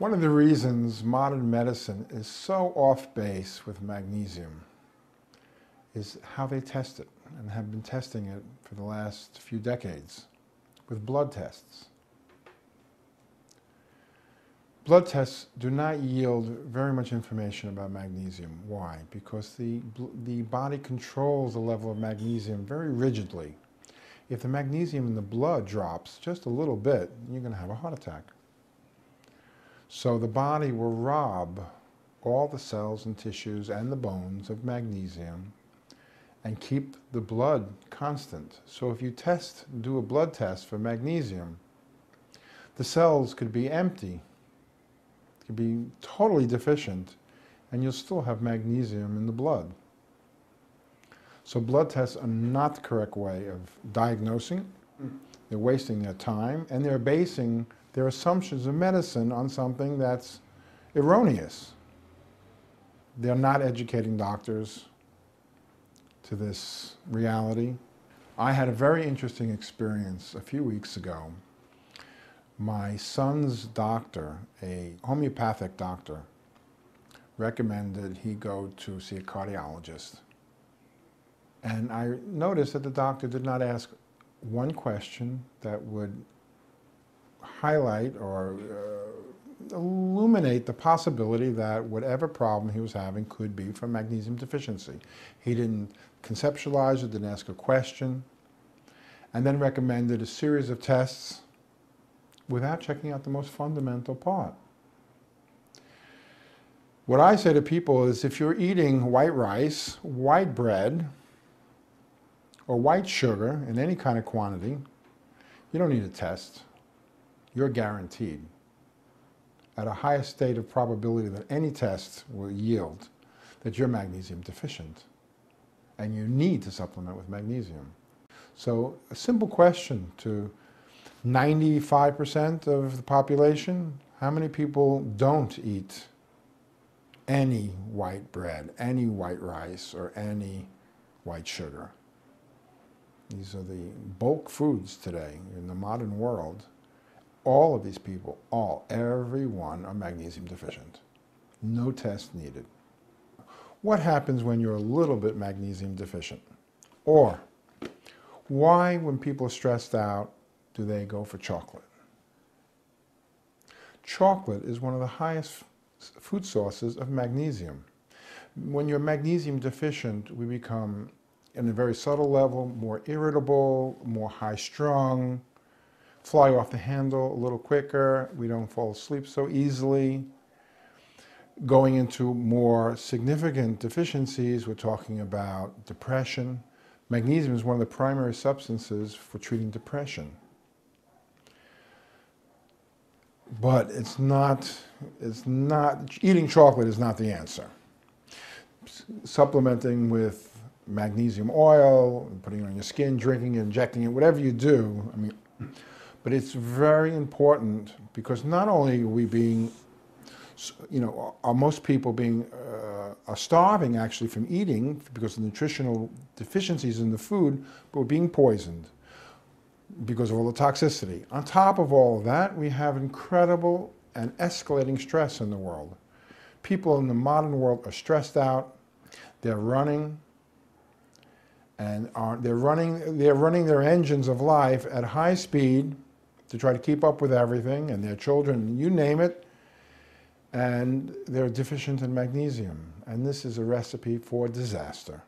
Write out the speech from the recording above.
One of the reasons modern medicine is so off base with magnesium is how they test it, and have been testing it for the last few decades with blood tests. Blood tests do not yield very much information about magnesium. Why? Because the body controls the level of magnesium very rigidly. If the magnesium in the blood drops just a little bit, you're going to have a heart attack. So the body will rob all the cells and tissues and the bones of magnesium and keep the blood constant. So if you do a blood test for magnesium, the cells could be empty, could be totally deficient, and you'll still have magnesium in the blood. So blood tests are not the correct way of diagnosing. They're wasting their time, and they're basing their assumptions of medicine on something that's erroneous. They're not educating doctors to this reality. I had a very interesting experience a few weeks ago. My son's doctor, a homeopathic doctor, recommended he go to see a cardiologist. And I noticed that the doctor did not ask one question that would highlight or illuminate the possibility that whatever problem he was having could be from magnesium deficiency. He didn't conceptualize it, didn't ask a question, and then recommended a series of tests without checking out the most fundamental part. What I say to people is, if you're eating white rice, white bread, or white sugar in any kind of quantity, you don't need a test. You're guaranteed, at a higher state of probability than any test will yield, that you're magnesium deficient, and you need to supplement with magnesium. So a simple question to 95% of the population: how many people don't eat any white bread, any white rice, or any white sugar? These are the bulk foods today in the modern world. All of these people, everyone, are magnesium deficient. No test needed. What happens when you're a little bit magnesium deficient? Or why, when people are stressed out, do they go for chocolate? Chocolate is one of the highest food sources of magnesium. When you're magnesium deficient, we become, in a very subtle level, more irritable, more high-strung, fly off the handle a little quicker, we don't fall asleep so easily. Going into more significant deficiencies, we're talking about depression. Magnesium is one of the primary substances for treating depression. But eating chocolate is not the answer. Supplementing with magnesium oil, putting it on your skin, drinking it, injecting it, whatever you do, but it's very important, because not only are we being, are most people are starving actually from eating because of nutritional deficiencies in the food, but we're being poisoned because of all the toxicity. On top of all of that, we have incredible and escalating stress in the world. People in the modern world are stressed out, they're running, and they're running their engines of life at high speed to try to keep up with everything, and their children, you name it, and they're deficient in magnesium. And this is a recipe for disaster.